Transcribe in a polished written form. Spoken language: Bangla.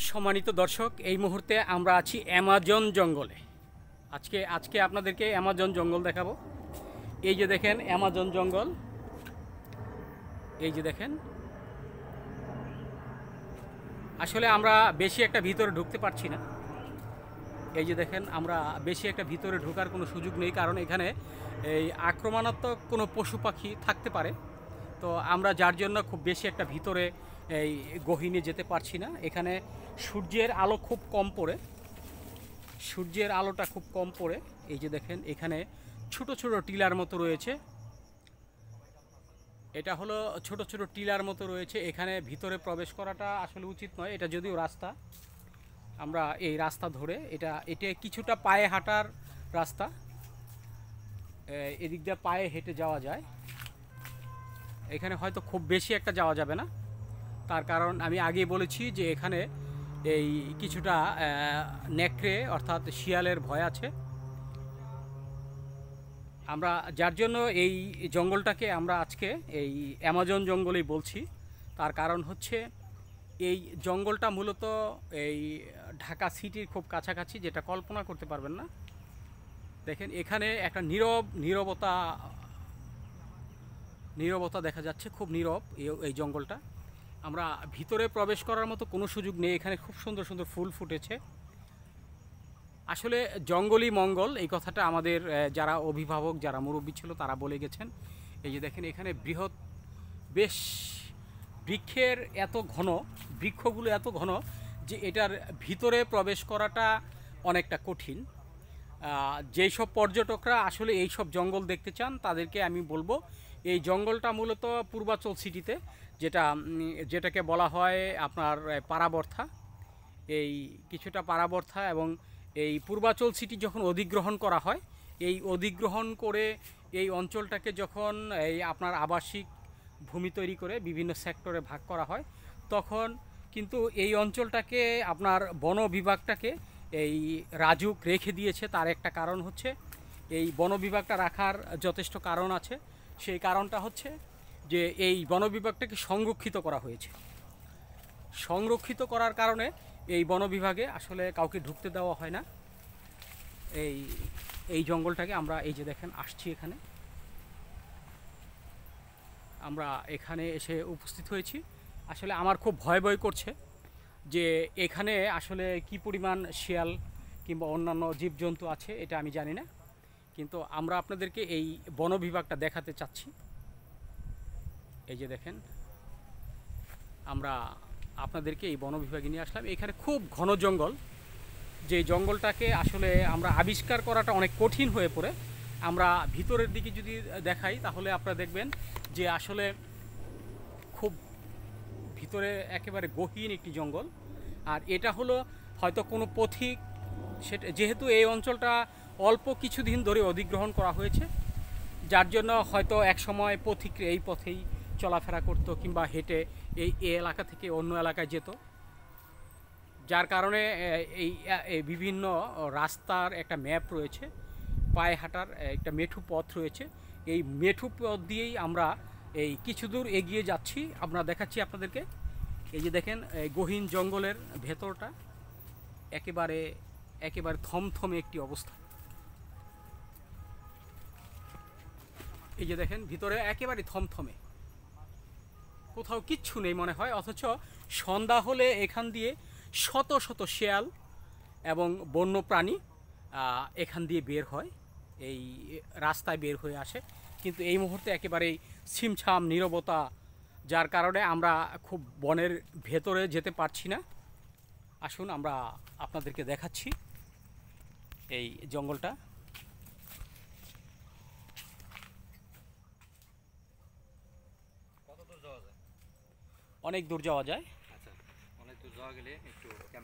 সম্মানিত দর্শক, এই মুহূর্তে আমরা আছি অ্যামাজন জঙ্গলে। আজকে আপনাদেরকে অ্যামাজন জঙ্গল দেখাবো। এই যে দেখেন অ্যামাজন জঙ্গল, এই যে দেখেন। আসলে আমরা বেশি একটা ভিতরে ঢুকতে পারছি না। এই যে দেখেন, আমরা বেশি একটা ভিতরে ঢোকার কোনো সুযোগ নেই, কারণ এখানে এই আক্রমণাত্মক কোনো পশু পাখি থাকতে পারে। তো আমরা যার জন্য খুব বেশি একটা ভিতরে এই গহীনে যেতে পারছি না। এখানে সূর্যের আলো খুব কম পড়ে, সূর্যের আলোটা খুব কম পড়ে। এই যে দেখেন, এখানে ছোট ছোট টিলার মতো রয়েছে। এটা হলো ছোট ছোট টিলার মতো রয়েছে। এখানে ভিতরে প্রবেশ করাটা আসলে উচিত নয়। এটা যদিও রাস্তা, আমরা এই রাস্তা ধরে এটা কিছুটা পায়ে হাঁটার রাস্তা, এদিক দিয়ে পায়ে হেঁটে যাওয়া যায়। এখানে হয়তো খুব বেশি একটা যাওয়া যাবে না, তার কারণ আমি আগেই বলেছি যে এখানে এই কিছুটা নেকড়ে অর্থাৎ শিয়ালের ভয় আছে। আমরা যার জন্য এই জঙ্গলটাকে আমরা আজকে এই অ্যামাজন জঙ্গলই বলছি। তার কারণ হচ্ছে এই জঙ্গলটা মূলত এই ঢাকা সিটির খুব কাছাকাছি, যেটা কল্পনা করতে পারবেন না। দেখেন এখানে একটা নীরবতা দেখা যাচ্ছে, খুব নীরব এই জঙ্গলটা। আমরা ভিতরে প্রবেশ করার মতো কোনো সুযোগ নেই। এখানে খুব সুন্দর সুন্দর ফুল ফুটেছে। আসলে জঙ্গলই মঙ্গল, এই কথাটা আমাদের যারা অভিভাবক, যারা মুরব্বী ছিল তারা বলে গেছেন। এই যে দেখেন, এখানে বেশ বৃক্ষের এত ঘন, বৃক্ষগুলো এত ঘন যে এটার ভিতরে প্রবেশ করাটা অনেকটা কঠিন। যেই সব পর্যটকরা আসলে এই সব জঙ্গল দেখতে চান তাদেরকে আমি বলবো, এই জঙ্গলটা মূলত পূর্বাচল সিটিতে, যেটাকে বলা হয় আপনার পারাবর্থা, এই কিছুটা পারাবর্থা। এবং এই পূর্বাচল সিটি যখন অধিগ্রহণ করা হয়, এই অধিগ্রহণ করে এই অঞ্চলটাকে যখন এই আপনার আবাসিক ভূমি তৈরি করে বিভিন্ন সেক্টরে ভাগ করা হয়, তখন কিন্তু এই অঞ্চলটাকে আপনার বন বিভাগটাকে এই রাজুক রেখে দিয়েছে। তার একটা কারণ হচ্ছে, এই বন বিভাগটা রাখার যথেষ্ট কারণ আছে। সেই কারণটা হচ্ছে যে এই বন বিভাগটাকে সংরক্ষিত করা হয়েছে। সংরক্ষিত করার কারণে এই বন বিভাগে আসলে কাউকে ঢুকতে দেওয়া হয় না। এই এই জঙ্গলটাকে আমরা এই যে দেখেন আসছি, এখানে আমরা এখানে এসে উপস্থিত হয়েছি। আসলে আমার খুব ভয় ভয় করছে যে এখানে আসলে কি পরিমাণ শিয়াল কিংবা অন্যান্য জীবজন্তু আছে এটা আমি জানি না, কিন্তু আমরা আপনাদেরকে এই বন বিভাগটা দেখাতে চাচ্ছি। এই যে দেখেন, আমরা আপনাদেরকে এই বন বিভাগে নিয়ে আসলাম। এখানে খুব ঘন জঙ্গল, যে জঙ্গলটাকে আসলে আমরা আবিষ্কার করাটা অনেক কঠিন হয়ে পড়ে। আমরা ভিতরের দিকে যদি দেখাই তাহলে আপনারা দেখবেন যে আসলে খুব ভিতরে একেবারে গহীন একটি জঙ্গল। আর এটা হলো হয়তো কোনো পথিক, সেটা যেহেতু এই অঞ্চলটা অল্প কিছুদিন ধরে অধিগ্রহণ করা হয়েছে, যার জন্য হয়তো এক সময় পথিকরা এই পথেই চলাফেরা করতো কিংবা হেঁটে এই এলাকা থেকে অন্য এলাকায় যেত। যার কারণে এই বিভিন্ন রাস্তার একটা ম্যাপ রয়েছে, পায়ে হাঁটার একটা মেঠু পথ রয়েছে। এই মেঠু পথ দিয়েই আমরা এই কিছু দূর এগিয়ে যাচ্ছি। আমরা দেখাচ্ছি আপনাদেরকে। এই যে দেখেন, গহীন জঙ্গলের ভেতরটা একেবারে একেবারে থমথমে একটি অবস্থা। এই যে দেখেন, ভিতরে একেবারে থমথমে, কোথাও কিচ্ছু নেই মনে হয়। অথচ সন্ধ্যা হলে এখান দিয়ে শত শত শেয়াল এবং বন্য প্রাণী এখান দিয়ে বের হয়, এই রাস্তায় বের হয়ে আসে। কিন্তু এই মুহূর্তে একেবারেই ছিমছাম নীরবতা, যার কারণে আমরা খুব বনের ভেতরে যেতে পারছি না। আসুন আমরা আপনাদেরকে দেখাচ্ছি এই জঙ্গলটা। কত দূর যাওয়া যায়? অনেক দূর যাওয়া যায়। আচ্ছা, অনেক দূর যাওয়া গেলে একটু ক্যামেরা